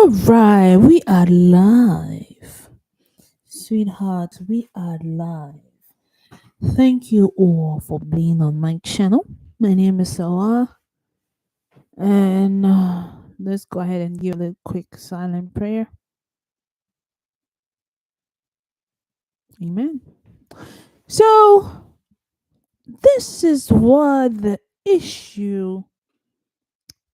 All right, we are live. Sweetheart, we are live. Thank you all for being on my channel. My name is Sawa, and let's go ahead and give a quick silent prayer. Amen. So, this is what the issue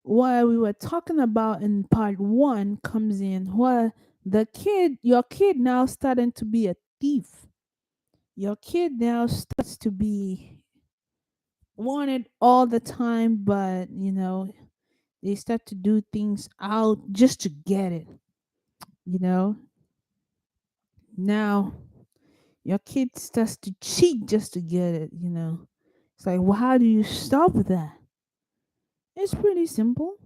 what we were talking about in part one comes in, where your kid now starting to be a thief. Your kid now starts to be wanted all the time, but they start to do things out just to get it. You know, now your kid starts to cheat just to get it. It's like, well, how do you stop that? It's pretty simple.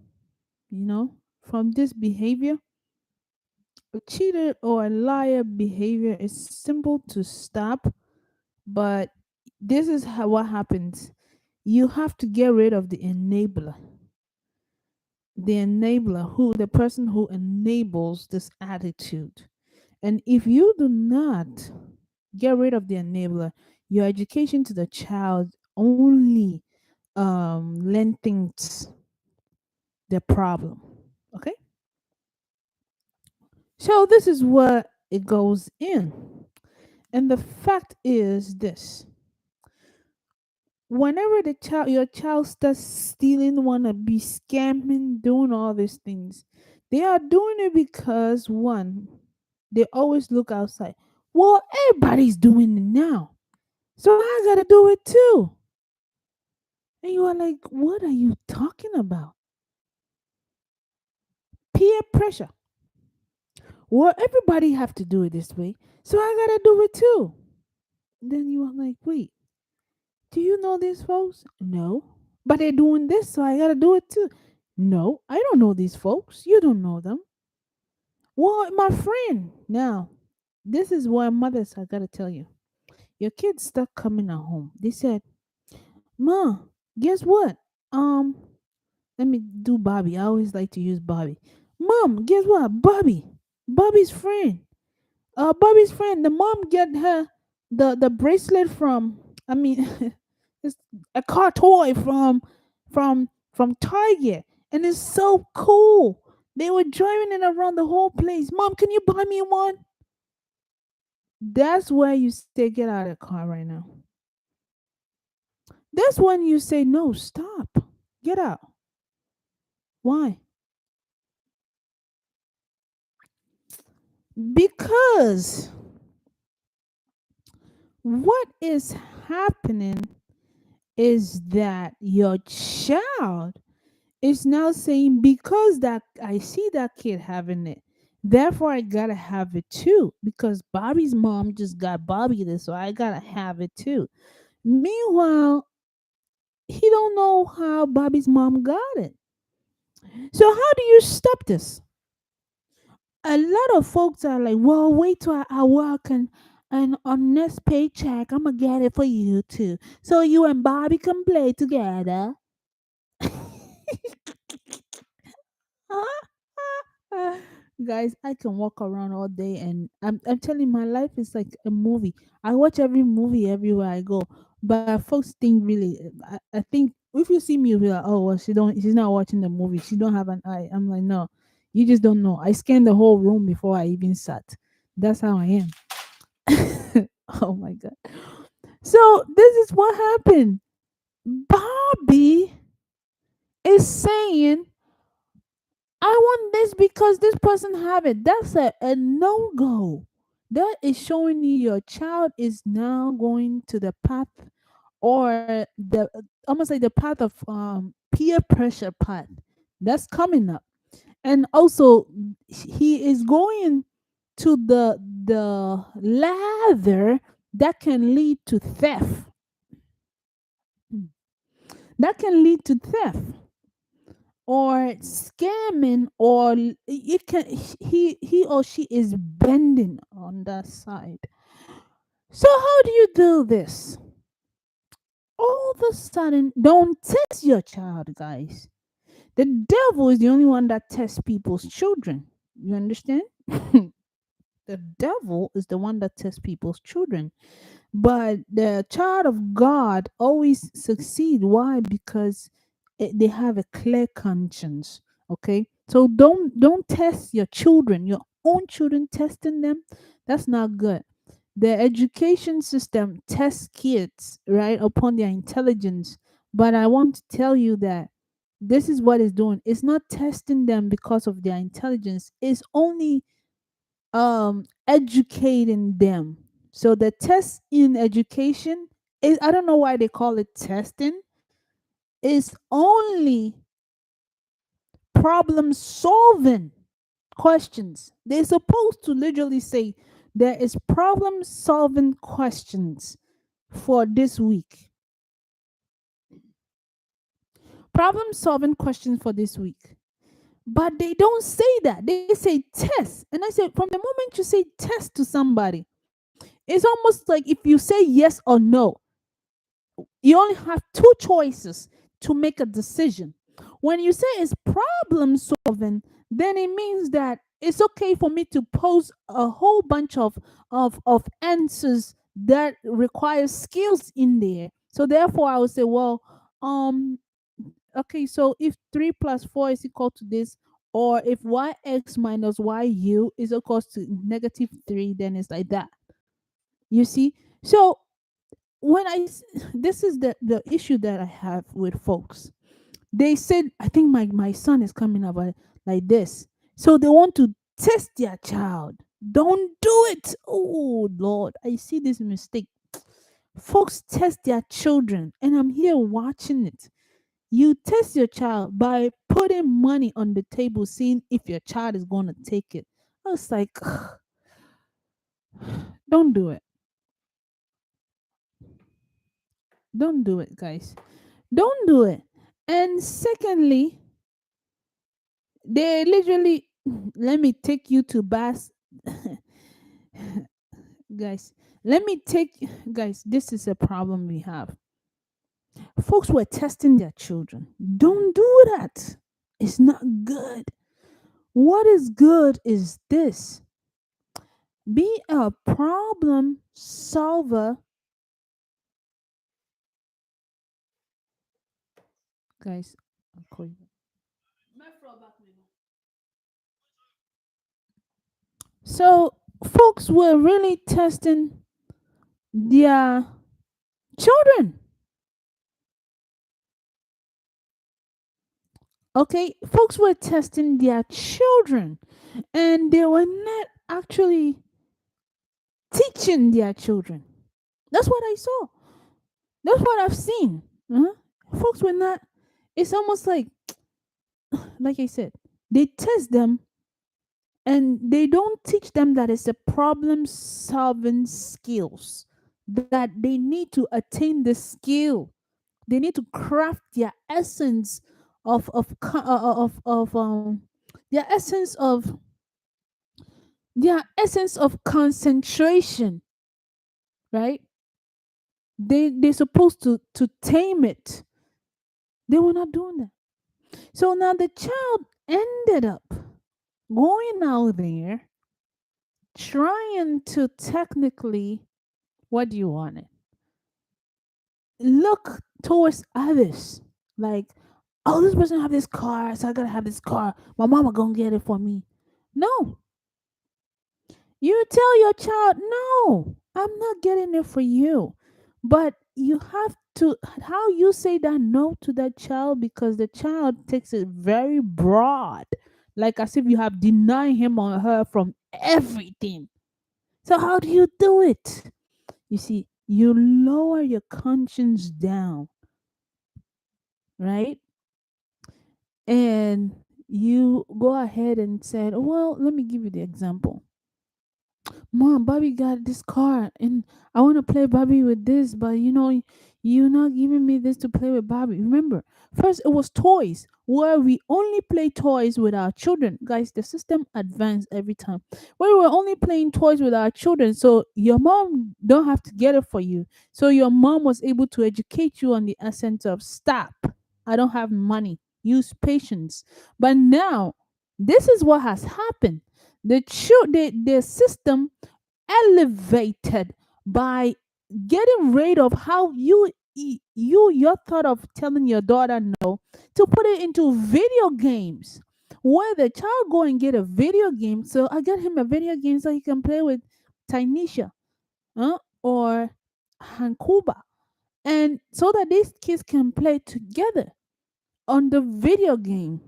From this behavior, a cheater or a liar behavior is simple to stop, but this is what happens. You have to get rid of the enabler, who the person who enables this attitude. And if you do not get rid of the enabler, your education to the child only lengthens the problem. Okay, so this is what it goes in. And the fact is this: whenever your child starts stealing, wanna be scamming, doing all these things, they are doing it because, one, they always look outside. Well, everybody's doing it now, so I gotta do it too. And you are like, what are you talking about? Peer pressure. Well, everybody have to do it this way, so I gotta do it too. Then you are like, wait, do you know these folks? No. But they're doing this, so I gotta do it too. No, I don't know these folks. You don't know them. Well, my friend. Now, this is why mothers, I gotta tell you. Your kids start coming at home. They said, Ma, guess what? Um, Let me do Bobby. I always like to use Bobby. Mom, guess what? Bobby's friend. Bobby's friend. The mom get her the bracelet from. I mean, it's a car toy from Target, and it's so cool. They were driving it around the whole place. Mom, can you buy me one? That's where you say, get out of the car right now. That's when you say, no, stop, get out. Why? Because what is happening is that your child is now saying, because that I see that kid having it, therefore I gotta have it too. Because Bobby's mom just got Bobby this, so I gotta have it too. Meanwhile, he don't know how Bobby's mom got it. So how do you stop this? A lot of folks are like, well, wait till I work, and on next paycheck, I'm gonna get it for you too. So you and Bobby can play together. Guys, I can walk around all day, and I'm telling you, my life is like a movie. I watch every movie everywhere I go. But folks think really, I think if you see me, you'll be like, oh, well, she's not watching the movie. She don't have an eye. I'm like, no, you just don't know. I scanned the whole room before I even sat. That's how I am. Oh my god. So this is what happened. Bobby is saying, I want this because this person have it. That's a no-go. That is showing you your child is now going to the path, or the almost like the path of peer pressure path that's coming up. And also he is going to the ladder that can lead to theft. Hmm. That can lead to theft or scamming, or it can, he or she is bending on that side. So how do you do this? All of a sudden, don't test your child, guys. The devil is the only one that tests people's children. You understand? The devil is the one that tests people's children. But the child of God always succeed. Why? Because they have a clear conscience. Okay, so don't test your children, your own children. Testing them, that's not good. The education system tests kids right upon their intelligence, but I want to tell you that this is what it's doing. It's not testing them because of their intelligence. It's only educating them. So the test in education is, I don't know why they call it testing, is only problem solving questions. They're supposed to literally say there is problem solving questions for this week. Problem solving questions for this week. But they don't say that. They say test. And I said, from the moment you say test to somebody, it's almost like if you say yes or no, you only have two choices to make a decision. When you say it's problem solving, then it means that it's okay for me to pose a whole bunch of answers that require skills in there. So therefore I would say, well, um okay, so if 3 plus 4 is equal to this, or if yx minus yu is equals to negative 3, then it's like that. You see? So this is the issue that I have with folks. They said, I think my son is coming up like this. So they want to test their child. Don't do it. Oh, Lord. I see this mistake. Folks test their children, and I'm here watching it. You test your child by putting money on the table, seeing if your child is going to take it. I was like, don't do it. Don't do it, guys. Don't do it. And secondly, they literally let me take you to Bass. Guys, let me take guys, this is a problem we have. Folks were testing their children. Don't do that. It's not good. What is good is this: be a problem solver. Guys, I'll call you. So folks were really testing their children. Okay, folks were testing their children, and they were not actually teaching their children. That's what I saw. That's what I've seen. Uh-huh. Folks were not. It's almost like I said, they test them and they don't teach them that it's a problem solving skills, that they need to attain the skill. They need to craft their essence of their essence of concentration, right? They're supposed to tame it. They were not doing that. So now the child ended up going out there trying to technically, what do you want it? Look towards others. Like, oh, this person have this car, so I gotta have this car. My mama gonna get it for me. No. You tell your child, no, I'm not getting it for you. But you have to, how you say that no to that child, because the child takes it very broad, like as if you have denied him or her from everything. So, how do you do it? You see, you lower your conscience down, right? And you go ahead and said, well, let me give you the example. Mom, Bobby got this car and I want to play Bobby with this, but you're not giving me this to play with Bobby. Remember, first it was toys where we only play toys with our children. Guys, the system advanced every time. We were only playing toys with our children, so your mom don't have to get it for you. So your mom was able to educate you on the essence of stop. I don't have money. Use patience. But now, this is what has happened. The system elevated by getting rid of how your thought of telling your daughter no, to put it into video games, where the child go and get a video game. So I get him a video game so he can play with Tynesha, or Hankuba, and so that these kids can play together on the video game.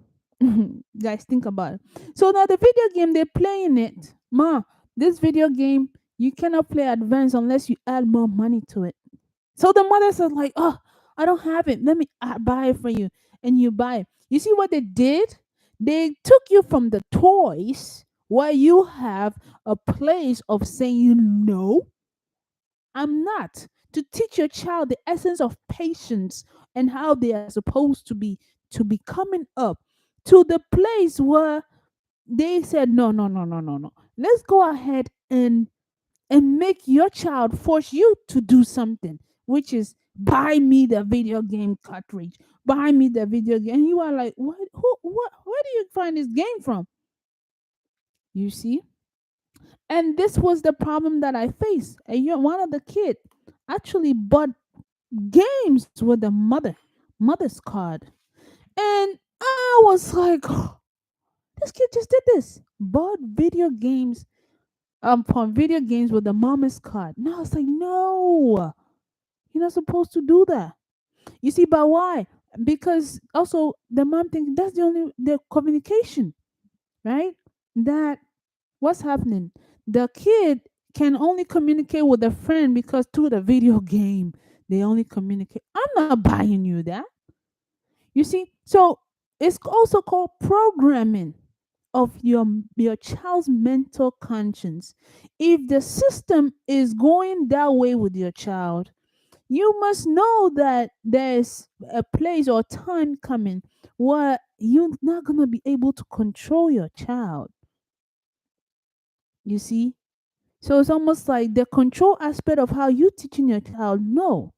Guys, think about it. So now the video game, they're playing it. Ma, this video game, you cannot play advanced unless you add more money to it. So the mother says, like, oh, I don't have it. Let me buy it for you. And you buy it. You see what they did? They took you from the toys where you have a place of saying no, I'm not, to teach your child the essence of patience and how they are supposed to be coming up to the place where they said no, no, no, no, no, no. Let's go ahead and make your child force you to do something, which is buy me the video game cartridge, buy me the video game. And you are like, what? Who? What? Where do you find this game from? You see, and this was the problem that I faced. And one of the kid actually bought games with the mother's card, and I was like, "Oh, this kid just did this, bought video games, from video games with the mama's card." No, I was like, no, you're not supposed to do that. You see, but why? Because also the mom thinks that's the communication, right? That what's happening? The kid can only communicate with a friend because through the video game they only communicate. I'm not buying you that. You see, so it's also called programming of your child's mental conscience. If the system is going that way with your child, you must know that there's a place or time coming where you're not gonna be able to control your child. You see, so it's almost like the control aspect of how you teaching your child no,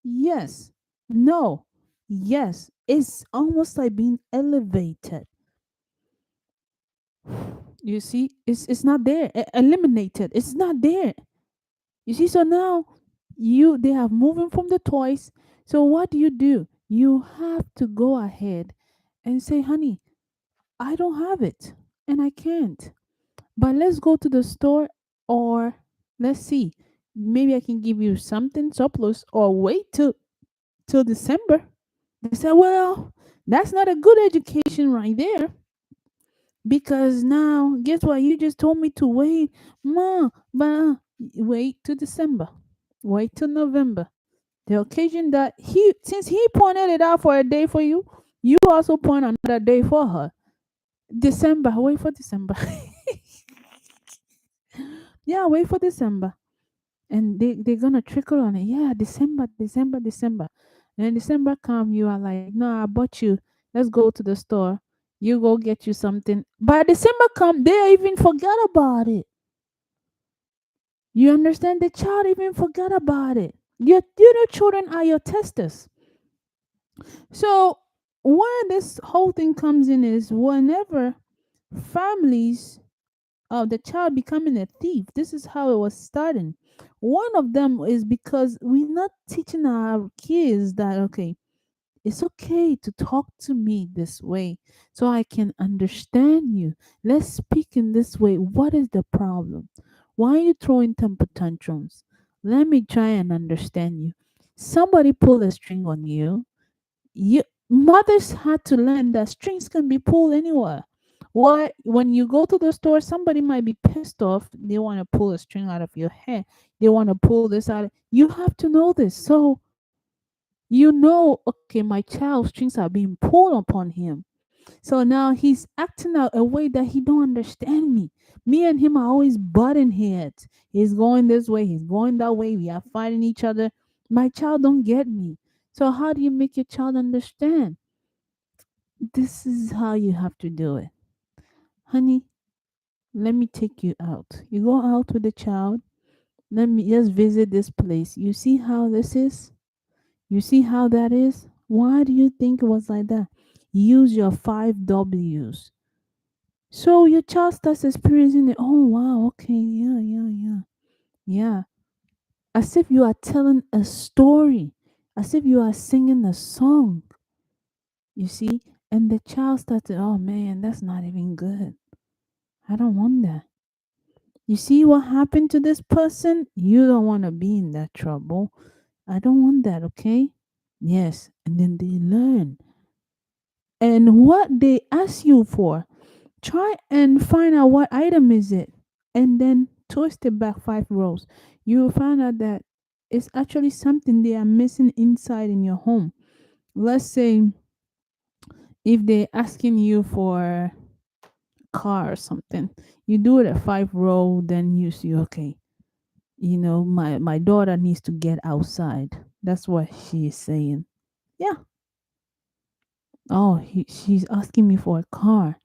yes, no, yes. It's almost like being elevated. You see, it's not there. Eliminated. It's not there. You see, so now they have moving from the toys. So what do? You have to go ahead and say, honey, I don't have it and I can't. But let's go to the store, or let's see. Maybe I can give you something surplus, or wait till December. They said, well, that's not a good education right there. Because now, guess what? You just told me to wait, ma, but wait till December, wait till November. The occasion that since he pointed it out for a day for you, you also point another day for her. December, wait for December. Yeah, wait for December. And they're gonna trickle on it. Yeah, December, December, December. And then December come, you are like, no, I bought you. Let's go to the store. You go get you something. By December come, they even forgot about it. You understand? The child even forgot about it. Your children are your testers. So where this whole thing comes in is whenever families of the child becoming a thief. This is how it was starting. One of them is because we're not teaching our kids that, okay, it's okay to talk to me this way so I can understand you. Let's speak in this way. What is the problem? Why are you throwing temper tantrums? Let me try and understand you. Somebody pull a string on you. Mothers had to learn that strings can be pulled anywhere. Why, when you go to the store, somebody might be pissed off. They want to pull a string out of your hair. They want to pull this out. You have to know this. So you know, okay, my child's strings are being pulled upon him. So now he's acting out a way that he don't understand me. Me and him are always butting heads. He's going this way, he's going that way. We are fighting each other. My child don't get me. So how do you make your child understand? This is how you have to do it. Honey, let me take you out. You go out with the child. Let me just visit this place. You see how this is? You see how that is? Why do you think it was like that? Use your 5 W's. So your child starts experiencing it. Oh wow, okay, yeah, yeah, yeah. Yeah. As if you are telling a story, as if you are singing a song, you see? And the child started, oh man, that's not even good. I don't want that. You see what happened to this person? You don't want to be in that trouble. I don't want that, okay? Yes. And then they learn. And what they ask you for, try and find out what item is it. And then twist it back 5 rows. You will find out that it's actually something they are missing inside in your home. Let's say if they're asking you for car or something, you do it at 5 row, then you see, okay, my daughter needs to get outside. That's what she is saying. Yeah. Oh, she's asking me for a car.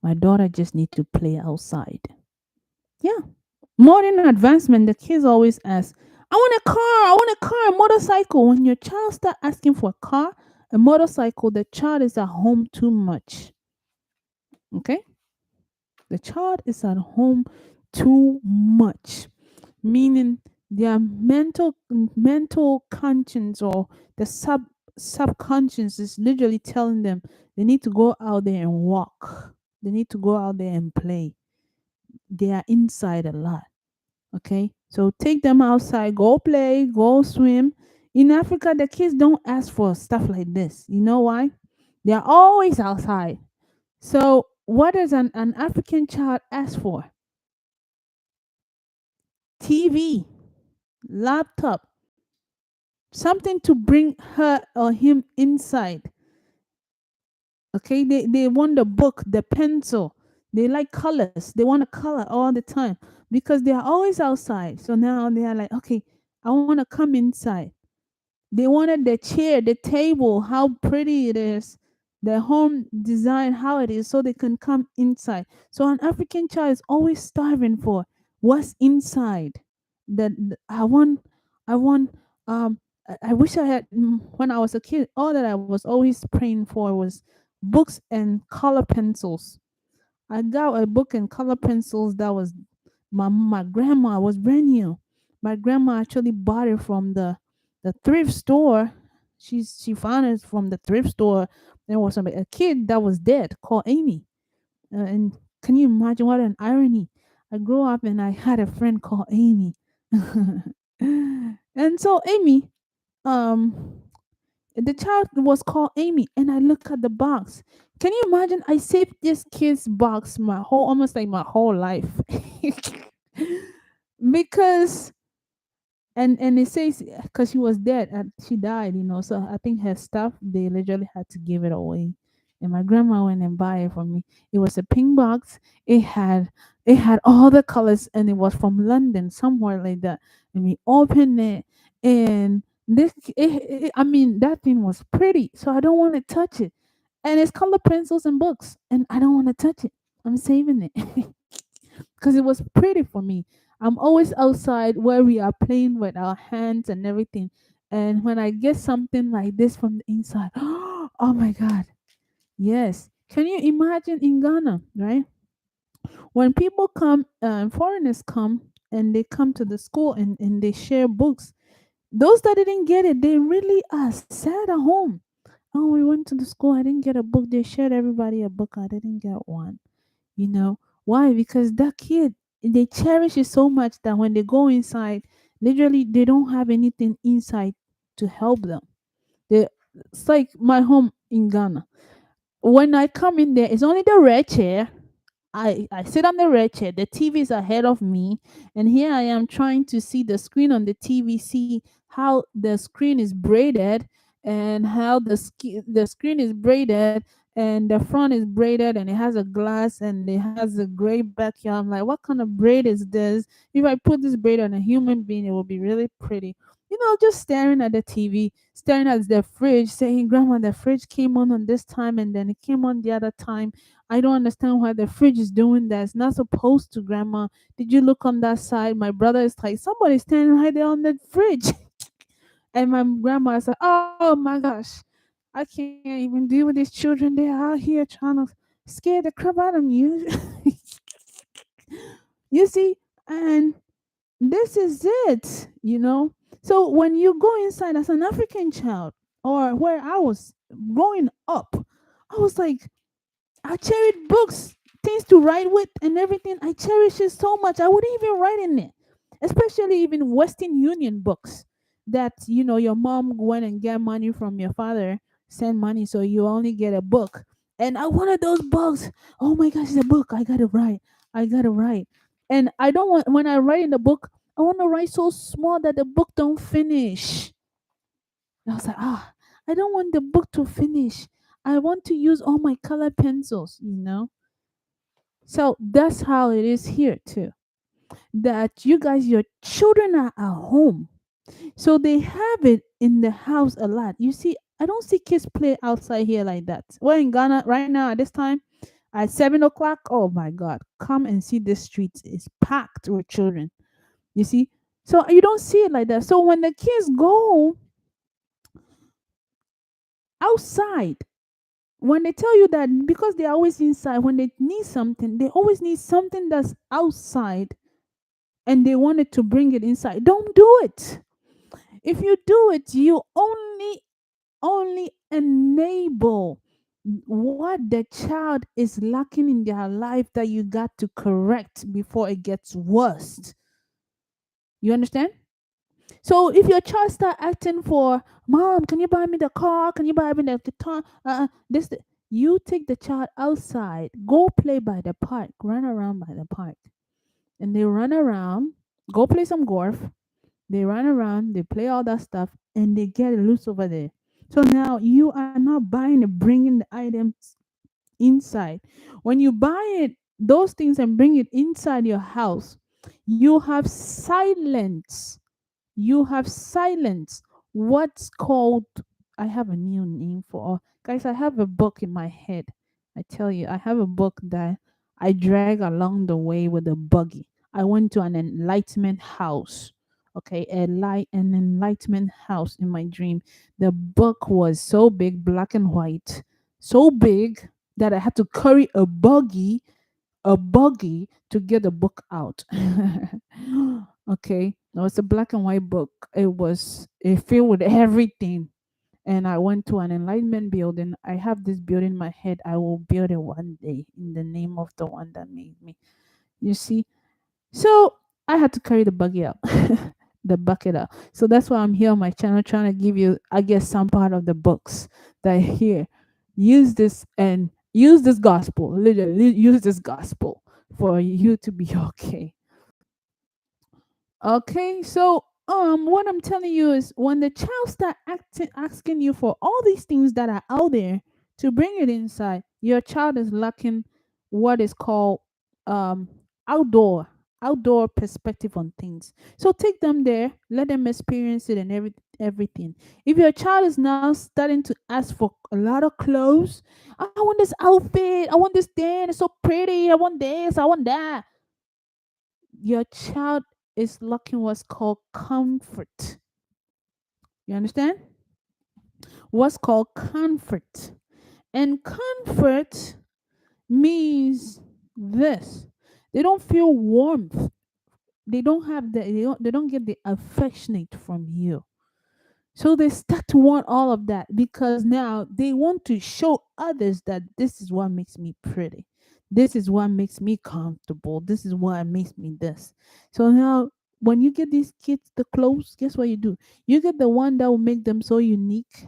My daughter just need to play outside. Yeah. Modern advancement, the kids always ask, I want a car, I want a car, a motorcycle. When your child start asking for a car, a motorcycle, the child is at home too much. Okay? The child is at home too much. Meaning their mental conscience, or the subconscious, is literally telling them they need to go out there and walk. They need to go out there and play. They are inside a lot. Okay, so take them outside, go play, go swim. In Africa, the kids don't ask for stuff like this. You know why? They are always outside. So what does an African child ask for? TV, laptop, something to bring her or him inside. Okay, they want the book, the pencil. They like colors. They want to color all the time because they are always outside. So now they are like, okay, I want to come inside. They wanted the chair, the table, how pretty it is, the home design, how it is, so they can come inside. So an African child is always starving for what's inside. I want, I wish I had, when I was a kid, all that I was always praying for was books and color pencils. I got a book and color pencils that was my grandma was brand new. My grandma actually bought it from the thrift store. She found it from the thrift store. There was a kid that was dead called Amy. And can you imagine what an irony? I grew up and I had a friend called Amy. And so Amy, um the child was called Amy, and I look at the box. Can you imagine? I saved this kid's box my whole, almost like my whole life, because and it says because she was dead and she died, So I think her stuff they literally had to give it away, and my grandma went and buy it for me. It was a pink box. It had all the colors, and it was from London, somewhere like that. And we opened it, and I mean, that thing was pretty, so I don't want to touch it. And it's color pencils and books, and I don't want to touch it. I'm saving it. Because it was pretty for me. I'm always outside where we are playing with our hands and everything. And when I get something like this from the inside, oh my God, yes. Can you imagine in Ghana, right? When people come, foreigners come, and they come to the school and they share books, those that didn't get it, they really are sad at home. Oh, we went to the school, I didn't get a book. They shared everybody a book, I didn't get one. You know why? Because that kid, they cherish it so much that when they go inside, literally they don't have anything inside to help them. they it's like my home in Ghana. When I come in there, it's only the red chair. I sit on the red chair. The TV is ahead of me, and here I am trying to see the screen on the TV, see how the screen is braided, and how the screen is braided, and the front is braided, and it has a glass, and it has a gray backyard. I'm like, what kind of braid is this? If I put this braid on a human being, it will be really pretty. Just staring at the TV, staring at the fridge, saying, Grandma, the fridge came on this time, and then it came on the other time. I don't understand why the fridge is doing that. It's not supposed to, Grandma. Did you look on that side? My brother is like, somebody's standing right there on the fridge. And my grandma is like, oh my gosh, I can't even deal with these children. They're out here trying to. scare the crap out of you. You see, and this is it, you know. So when you go inside as an African child, or where I was growing up, I was like, I cherish books, things to write with, and everything. I cherish it so much. I wouldn't even write in it, especially even Western Union books that your mom went and get money from your father, send money, so you only get a book. And I wanted those books. Oh my gosh, it's a book. I gotta write. I gotta write. And I don't want when I write in the book, I want to write so small that the book don't finish. I was like, I don't want the book to finish. I want to use all my color pencils. So that's how it is here too. That you guys, your children are at home. So they have it in the house a lot. You see, I don't see kids play outside here like that. We're in Ghana right now at this time at 7 o'clock. Oh my God. Come and see the streets. It's packed with children. You see? So you don't see it like that. So when the kids go outside, when they tell you that because they're always inside, when they need something, they always need something that's outside and they wanted to bring it inside. Don't do it. If you do it, you only enable what the child is lacking in their life that you got to correct before it gets worse. You understand? So if your child start acting for mom, can you buy me the car? Can you buy me the guitar? You take the child outside, go play by the park, run around by the park, and they run around, go play some golf. They run around, they play all that stuff, and they get loose over there. So now you are not buying and bringing the items inside. When you buy it, those things and bring it inside your house, you have silence. You have silence. What's called, I have a new name for, guys, I have a book in my head. I tell you, I have a book that I drag along the way with a buggy. I went to an enlightenment house. Okay, an enlightenment house in my dream. The book was so big, black and white, so big that I had to carry a buggy to get the book out. Okay, it was a black and white book. It filled with everything. And I went to an enlightenment building. I have this building in my head. I will build it one day in the name of the one that made me. You see? So I had to carry the buggy out, the bucket out. So that's why I'm here on my channel trying to give you, I guess, some part of the books that are here. Use this and use this gospel. Literally, use this gospel for you to be okay. Okay, so what I'm telling you is when the child start asking you for all these things that are out there to bring it inside, your child is lacking what is called um outdoor outdoor perspective on things. So take them there, let them experience it and everything. If your child is now starting to ask for a lot of clothes, I want this outfit, I want this thing, it's so pretty, I want this, I want that. Your child is lacking what's called comfort. You understand? What's called comfort. And comfort means this. They don't feel warmth. They don't get the affectionate from you. So they start to want all of that because now they want to show others that this is what makes me pretty. This is what makes me comfortable. This is what makes me this. So now when you get these kids the clothes, guess what you do? You get the one that will make them so unique.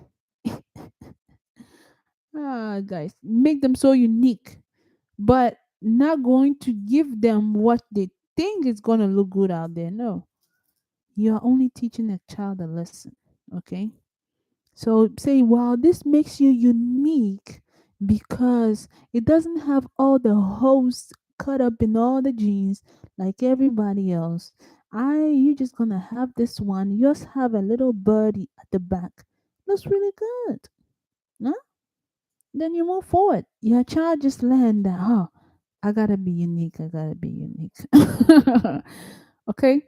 Guys, make them so unique, but not going to give them what they think is going to look good out there. No, you are only teaching a child a lesson. Okay. So say, wow, this makes you unique because it doesn't have all the holes cut up in all the jeans like everybody else. You just gonna have this one. You just have a little birdie at the back. Looks really good. Huh? Then you move forward. Your child just learned that, I gotta be unique. I gotta be unique. Okay.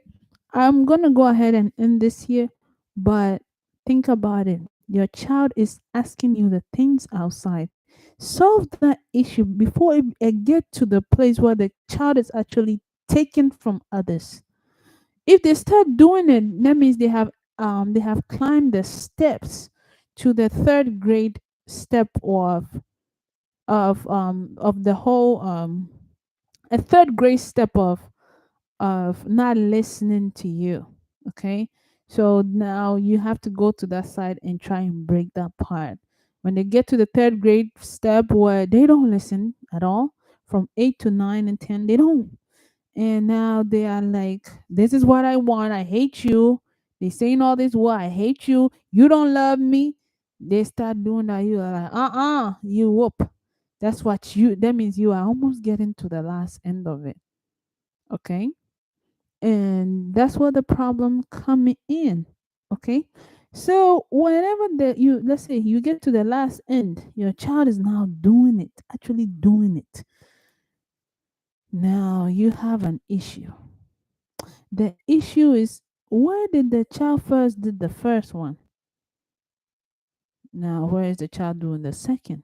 I'm gonna go ahead and end this here, but think about it. Your child is asking you the things outside. Solve that issue before it get to the place where the child is actually taken from others. If they start doing it, that means they have climbed the steps to the third grade step of the whole a third grade step of not listening to you. Okay. So now you have to go to that side and try and break that part. When they get to the third grade step where they don't listen at all, from 8 to 9 and 10, they don't. And now they are like, this is what I want. I hate you. They saying all this, well, I hate you. You don't love me. They start doing that. You are like, you whoop. That means you are almost getting to the last end of it. Okay. And that's where the problem coming in. Okay. So whenever let's say you get to the last end, your child is now doing it, actually doing it. Now you have an issue. The issue is, where did the child first did the first one? Now where is the child doing the second?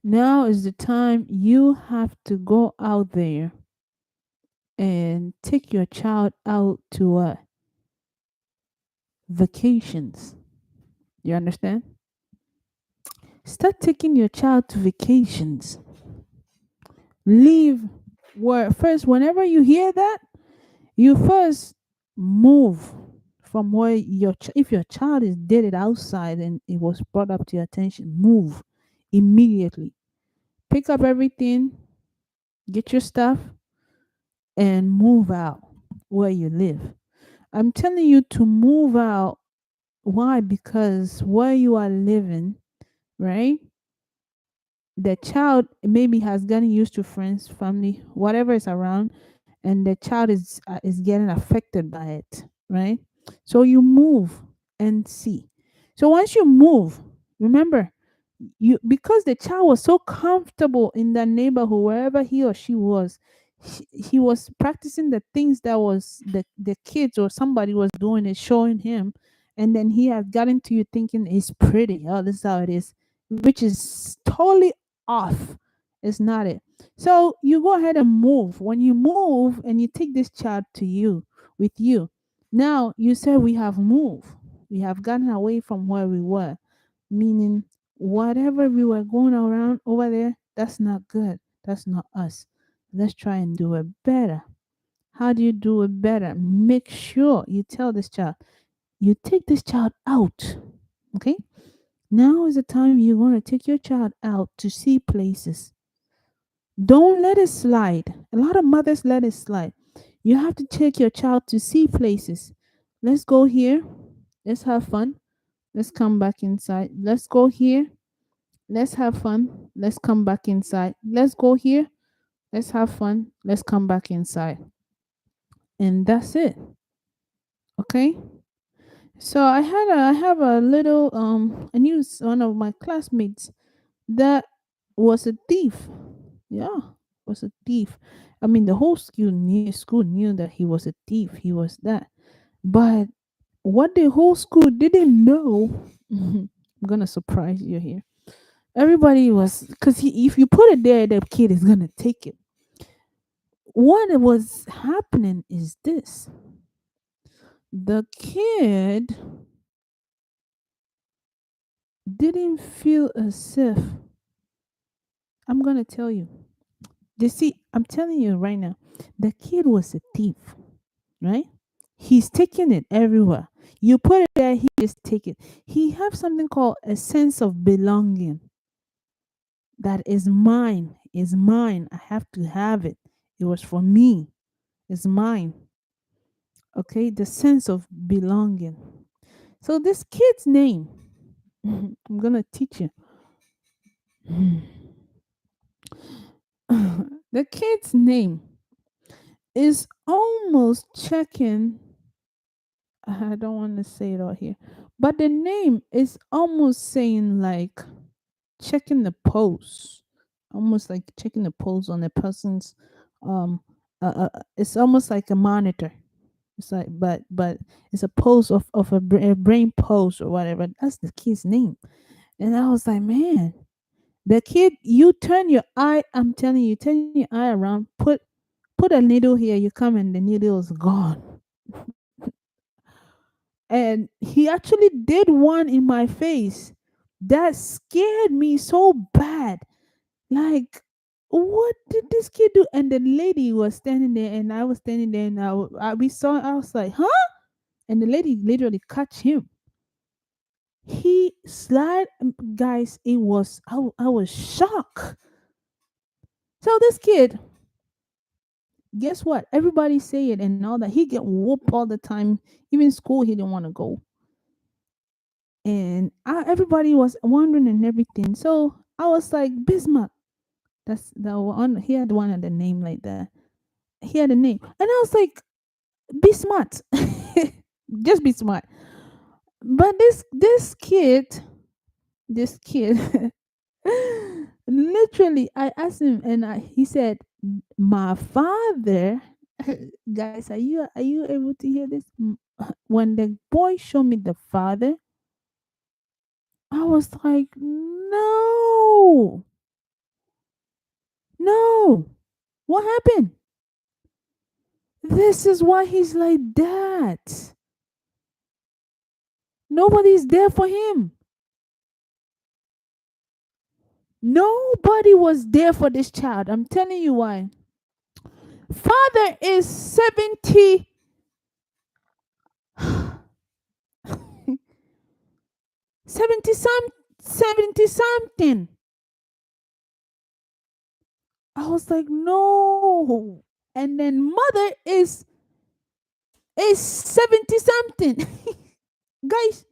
Now is the time you have to go out there and take your child out to vacations. You understand? Start taking your child to vacations. Leave where first, whenever you hear that, you first move from where if your child is did it outside and it was brought up to your attention, move immediately. Pick up everything, get your stuff, and move out where you live. I'm telling you to move out. Why? Because where you are living, right? The child maybe has gotten used to friends, family, whatever is around, and the child is getting affected by it, right? So you move and see. So once you move, remember, you because the child was so comfortable in that neighborhood wherever he or she was, he was practicing the things that was the kids or somebody was doing it, showing him, and then he had gotten to you thinking it's pretty, oh, this is how it is, which is totally off. It's not it. So you go ahead and move. When you move and you take this child to you with you, now you say we have moved, we have gotten away from where we were, meaning whatever we were going around over there, that's not good. That's not us. Let's try and do it better. How do you do it better? Make sure you tell this child, you take this child out. Okay? Now is the time you're going to take your child out to see places. Don't let it slide. A lot of mothers let it slide. You have to take your child to see places. Let's go here. Let's have fun. Let's come back inside. Let's go here. Let's have fun. Let's come back inside. Let's go here. Let's have fun. Let's come back inside. And that's it. Okay? So I have a little I knew one of my classmates that was a thief. Yeah, was a thief. I mean, the whole school knew that he was a thief. He was that. But what the whole school didn't know, I'm gonna surprise you here. Everybody was, because if you put it there, the kid is gonna take it. What was happening is this: the kid didn't feel as if, I'm gonna tell you. You see, I'm telling you right now, the kid was a thief, right? He's taking it everywhere. You put it there, he just take it. He have something called a sense of belonging. That is mine. Is mine. I have to have it. It was for me. It's mine. Okay, the sense of belonging. So this kid's name, I'm gonna teach you. The kid's name is almost checking. I don't want to say it all here, but the name is almost saying like checking the pulse, almost like checking the pulse on a person's. Um, it's almost like a monitor. It's like, but it's a pulse of a brain pulse or whatever. That's the kid's name, and I was like, man. The kid, you turn your eye, I'm telling you, turn your eye around, put a needle here, you come and the needle is gone. And he actually did one in my face that scared me so bad. Like, what did this kid do? And the lady was standing there, and I was standing there, and we saw. I was like, "Huh?" And the lady literally catch him. He slide, guys. It was I was shocked. So this kid, guess what? Everybody say it and all that. He get whooped all the time. Even school, he didn't want to go. And everybody was wondering and everything. So I was like, Bismarck. That's the one. He had one of the name like that. He had a name, and I was like, be smart, just be smart. But this kid, literally, I asked him, and he said, "My father." Guys, are you able to hear this? When the boy showed me the father, I was like, no, no, what happened? This is why he's like that. Nobody's there for him. Nobody was there for this child. I'm telling you why. Father is 70 some 70 something. I was like, no. And then mother is 70 something. Guys,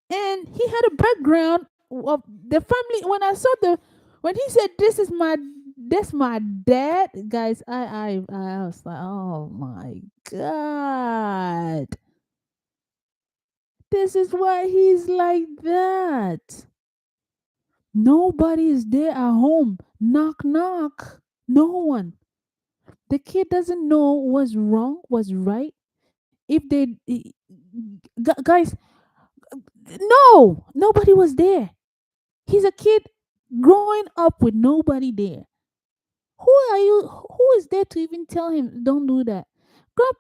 and he had a background of the family. When I saw the when he said this my dad, guys, I was like, oh my god, this is why he's like that. Nobody is there at home. Knock knock. No one. The kid doesn't know what's wrong, what's right. If guys, no, nobody was there. He's a kid growing up with nobody there. Who are you? Who is there to even tell him don't do that? Grand,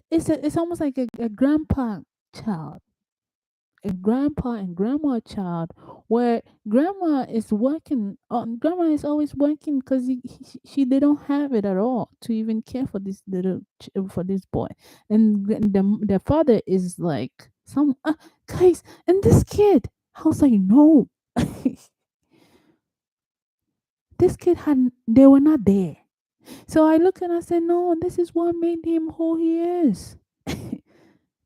it's almost like a grandpa child, a grandpa and grandma child, where grandma is working. Grandma is always working because she they don't have it at all to even care for this for this boy, and the father is like some guys, and this kid. I was like, no, this kid had they were not there. So I looked and I said, no, this is what made him who he is.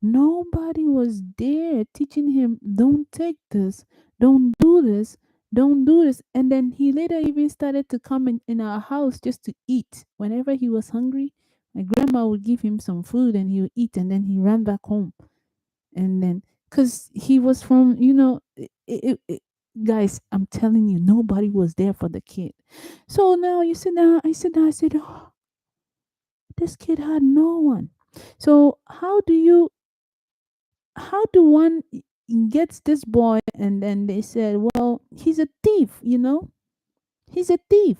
Nobody was there teaching him, don't take this, don't do this, don't do this. And then he later even started to come in our house just to eat. Whenever he was hungry, my grandma would give him some food and he would eat, and then he ran back home. And then, because he was from, guys, I'm telling you, nobody was there for the kid. So now you sit down, I said, oh, this kid had no one. So how do one gets this boy, and then they said, well, he's a thief, he's a thief,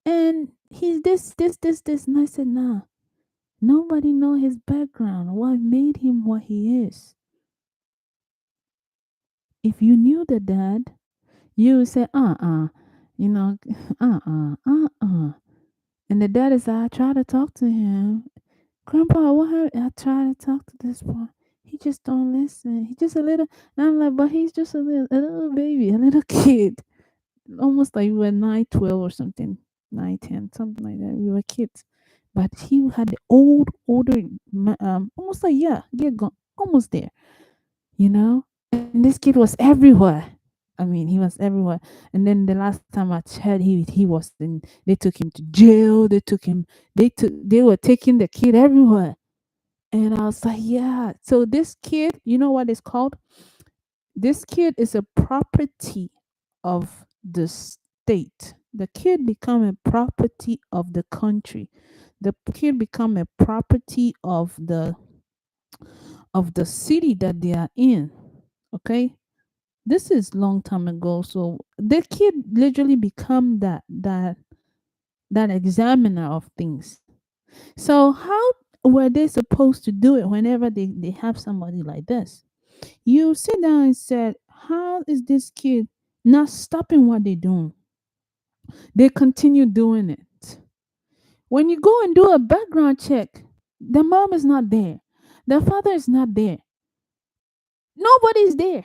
and he's this, and I said, nah, nobody know his background, what made him what he is. If you knew the dad, you would say, you know, and the dad is like, I try to talk to him. Grandpa, what happened? I try to talk to this boy. He just don't listen. He just a little. And I'm like, but he's just a little baby, a little kid. Almost like we were 9, 12 or something. 9, 10, something like that. We were kids. But he had the older, almost like, yeah, almost there, you know? And this kid was everywhere. I mean, he was everywhere. And then the last time I checked, he was in. They took him to jail. They took him. They were taking the kid everywhere. And I was like, yeah. So this kid, you know what it's called? This kid is a property of the state. The kid become a property of the country. The kid become a property of the city that they are in. Okay, this is long time ago. So the kid literally become that examiner of things. So how were they supposed to do it whenever they have somebody like this? You sit down and said, how is this kid not stopping what they're doing? They continue doing it. When you go and do a background check, the mom is not there. The father is not there. Nobody is there.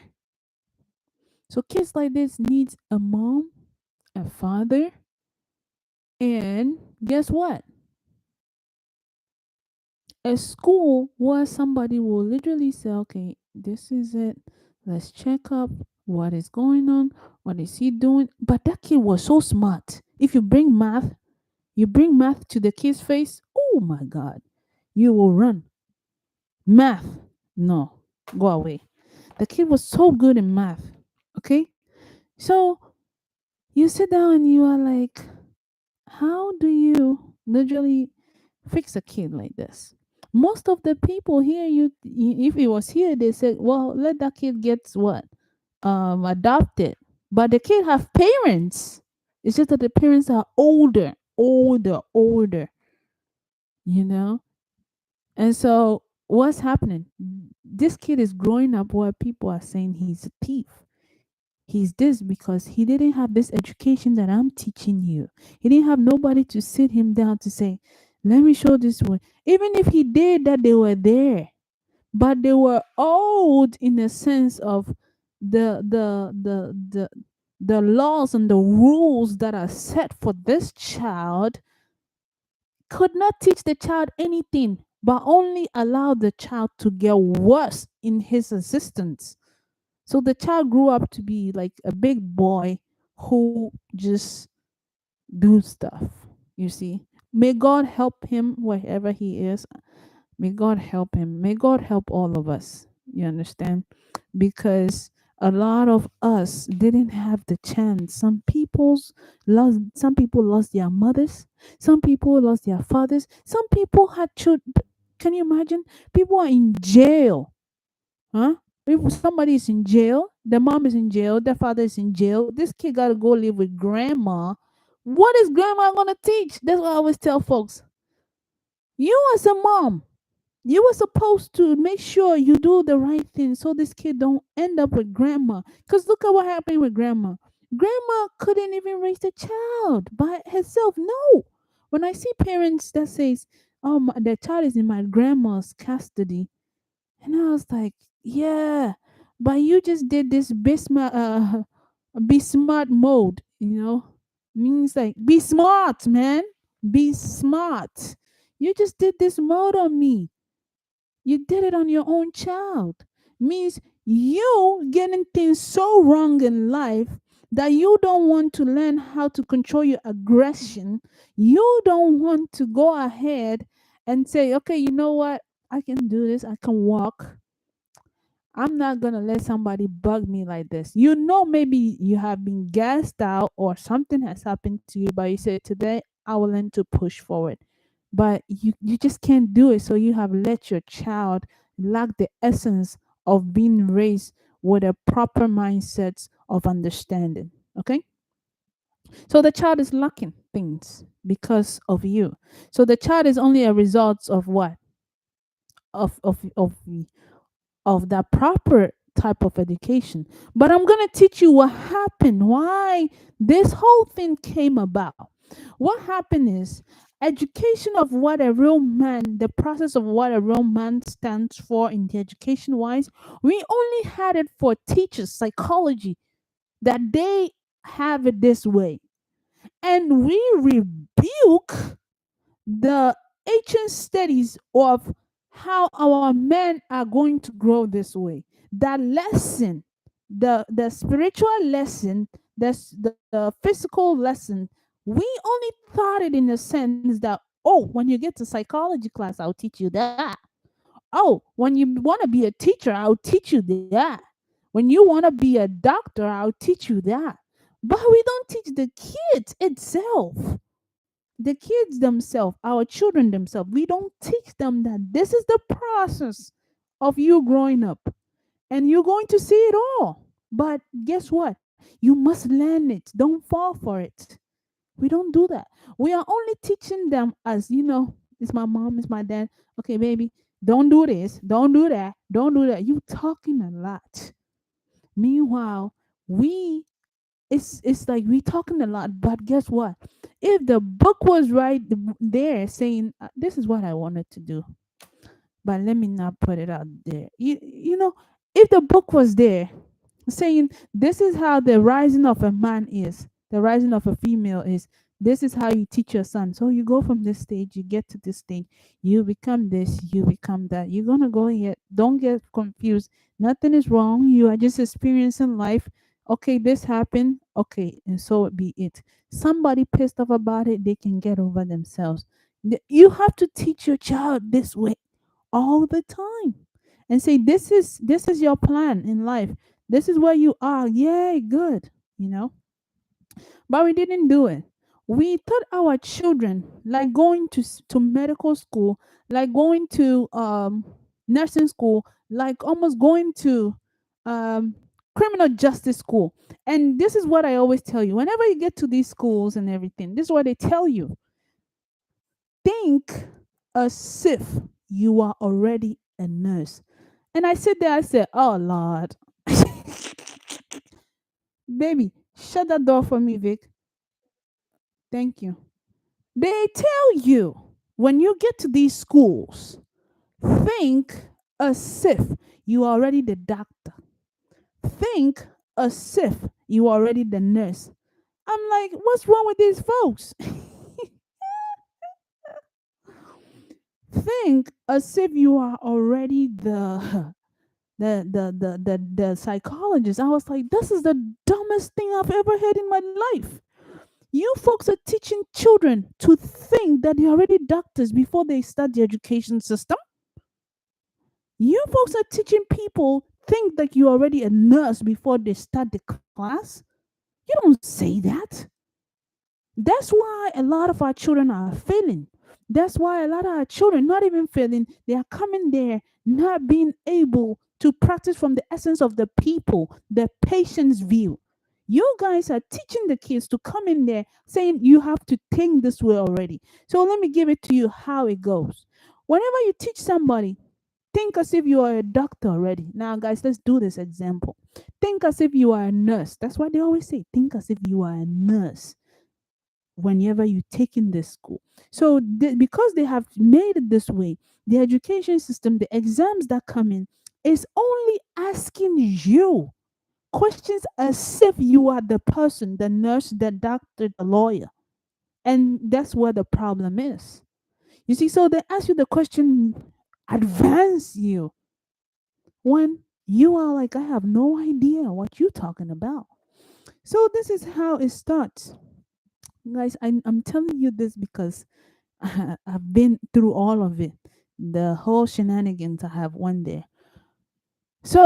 So kids like this needs a mom, a father, and guess what? A school where somebody will literally say, okay, this is it. Let's check up what is going on. What is he doing? But that kid was so smart. If you bring math to the kid's face, oh my God, you will run. Math, no, go away. The kid was so good in math. Okay? So you sit down and you are like, how do you literally fix a kid like this? Most of the people here, if it was here, they said, well, let that kid get what? Adopted. But the kid have parents. It's just that the parents are older, you know? And so what's happening? This kid is growing up where people are saying he's a thief. He's this because he didn't have this education that I'm teaching you. He didn't have nobody to sit him down to say, let me show this way. Even if he did that, they were there. But they were old in the sense of the the the the the laws and the rules that are set for this child could not teach the child anything, but only allow the child to get worse in his existence. So the child grew up to be like a big boy who just do stuff. You see, may God help him wherever he is. May God help him. May God help all of us. You understand? Because a lot of us didn't have the chance. Some people lost their mothers. Some people lost their fathers. Some people had children. Can you imagine? People are in jail. Huh? If somebody is in jail, the mom is in jail, the father is in jail, this kid gotta go live with grandma. What is grandma gonna teach? That's what I always tell folks. You as a mom, you were supposed to make sure you do the right thing so this kid don't end up with grandma. Because look at what happened with grandma. Grandma couldn't even raise the child by herself. No. When I see parents that says, "Oh, the child is in my grandma's custody," and I was like, "Yeah, but you just did this be smart mode. Means like be smart, man. Be smart. You just did this mode on me. You did it on your own child. Means you getting things so wrong in life that you don't want to learn how to control your aggression. You don't want to go ahead and say, okay, you know what? I can do this. I can walk. I'm not going to let somebody bug me like this. Maybe you have been gassed out or something has happened to you, but you say, today I will learn to push forward. But you just can't do it. So you have let your child lack the essence of being raised with a proper mindset of understanding. Okay? So the child is lacking things because of you. So the child is only a result of what? Of that proper type of education. But I'm going to teach you what happened, why this whole thing came about. What happened is education of what a real man, the process of what a real man stands for in the education wise, we only had it for teachers, psychology, that they have it this way. And we rebuke the ancient studies of how our men are going to grow this way. That lesson, the spiritual lesson, the physical lesson, we only thought it in the sense that, oh, when you get to psychology class, I'll teach you that. Oh, when you want to be a teacher, I'll teach you that. When you want to be a doctor, I'll teach you that. But we don't teach the kids itself, the kids themselves, our children themselves. We don't teach them that this is the process of you growing up, and you're going to see it all. But guess what? You must learn it. Don't fall for it. We don't do that. We are only teaching them as, it's my mom, it's my dad. Okay, baby, don't do this, don't do that, don't do that. You talking a lot. Meanwhile, we it's like we talking a lot, but guess what? If the book was right there saying, this is what I wanted to do, but let me not put it out there. If the book was there saying this is how the rising of a man is, the rising of a female is, this is how you teach your son. So you go from this stage, you get to this stage, you become this, you become that. You're gonna go here. Don't get confused. Nothing is wrong. You are just experiencing life. Okay, this happened. Okay, and so it be it. Somebody pissed off about it, they can get over themselves. You have to teach your child this way all the time and say this is your plan in life, this is where you are, yay, good, you know but we didn't do it. We taught our children like going to medical school, like going to nursing school, like almost going to um criminal justice school. And this is what I always tell you, whenever you get to these schools and everything, this is what they tell you: think as if you are already a nurse. And I sit there, I said, oh Lord. Baby, shut that door for me, Vic. Thank you. They tell you when you get to these schools, think as if you are already the doctor. Think as if you are already the nurse. I'm like, what's wrong with these folks? Think as if you are already the psychologist. I was like, this is the dumbest thing I've ever heard in my life. You folks are teaching children to think that they're already doctors before they start the education system. You folks are teaching people think that you're already a nurse before they start the class. You don't say that. That's why a lot of our children are failing. That's why a lot of our children, not even failing, they are coming there not being able to practice from the essence of the people, the patient's view. You guys are teaching the kids to come in there saying you have to think this way already. So let me give it to you how it goes. Whenever you teach somebody, think as if you are a doctor already. Now, guys, let's do this example. Think as if you are a nurse. That's why they always say, think as if you are a nurse whenever you take in this school. So because they have made it this way, the education system, the exams that come in, is only asking you questions as if you are the person, the nurse, the doctor, the lawyer. And that's where the problem is. You see, so they ask you the question, advance you, when you are like, I have no idea what you're talking about. So this is how it starts. Guys, I'm telling you this because I've been through all of it. The whole shenanigans I have went there. So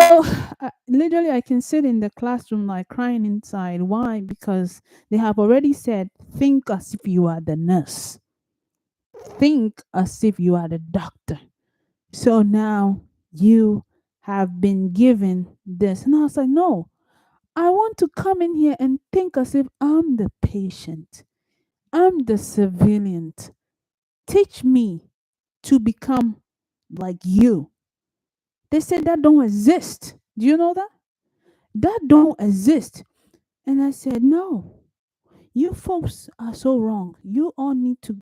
literally, I can sit in the classroom like crying inside. Why? Because they have already said, think as if you are the nurse, think as if you are the doctor. So now you have been given this. And I was like, no, I want to come in here and think as if I'm the patient, I'm the civilian. Teach me to become like you. They said that don't exist. Do you know that? That don't exist. And I said, no, you folks are so wrong. You all need to,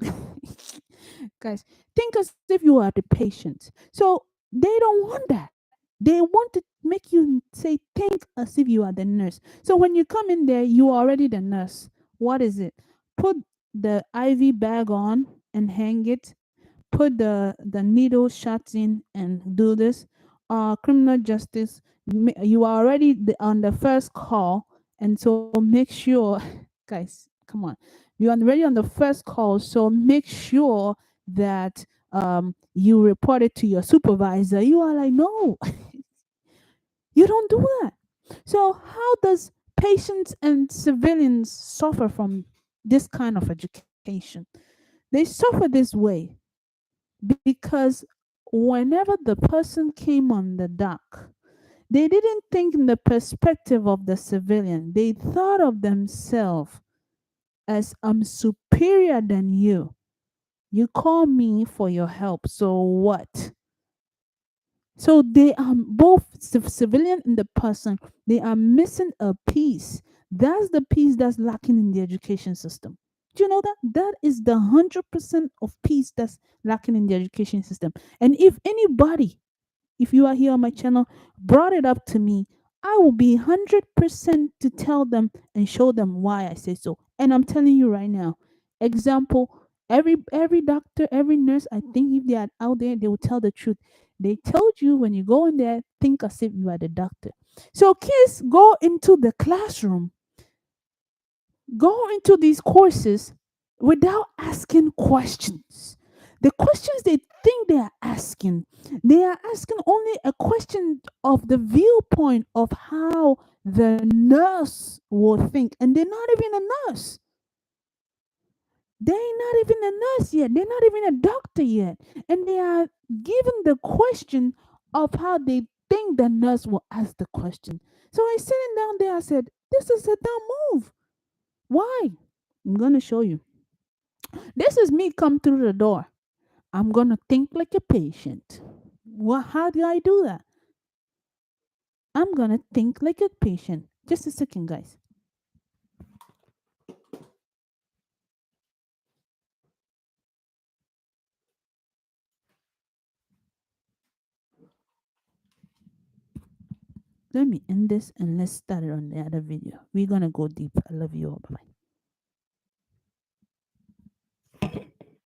guys, think as if you are the patient. So they don't want that. They want to make you say, think as if you are the nurse. So when you come in there, you are already the nurse. What is it? Put the IV bag on and hang it, put the needle shots in and do this. Criminal justice, you are already on the first call, and so make sure, guys, come on, you're already on the first call, so make sure that you report it to your supervisor. You are like, no, you don't do that. So how does patients and civilians suffer from this kind of education? They suffer this way because whenever the person came on the dock, they didn't think in the perspective of the civilian. They thought of themselves as I'm superior than you. You call me for your help. So what? So they are both civilian and the person. They are missing a piece. That's the piece that's lacking in the education system. Do you know that? That is the 100% of piece that's lacking in the education system. And if anybody, if you are here on my channel, brought it up to me, I will be 100% to tell them and show them why I say so. And I'm telling you right now, example, every doctor, every nurse, I think if they are out there, they will tell the truth. They told you when you go in there, think as if you are the doctor. So kids go into the classroom, go into these courses without asking questions. The questions they think they are asking only a question of the viewpoint of how the nurse will think. And they're not even a nurse. They're not even a nurse yet. They're not even a doctor yet. And they are given the question of how they think the nurse will ask the question. So I sitting down there, I said, this is a dumb move. Why? I'm gonna show you. This is me come through the door. I'm gonna think like a patient. Well, how do I do that? I'm gonna think like a patient. Just a second, guys. Let me end this and let's start it on the other video. We're gonna go deep. I love you all. Bye.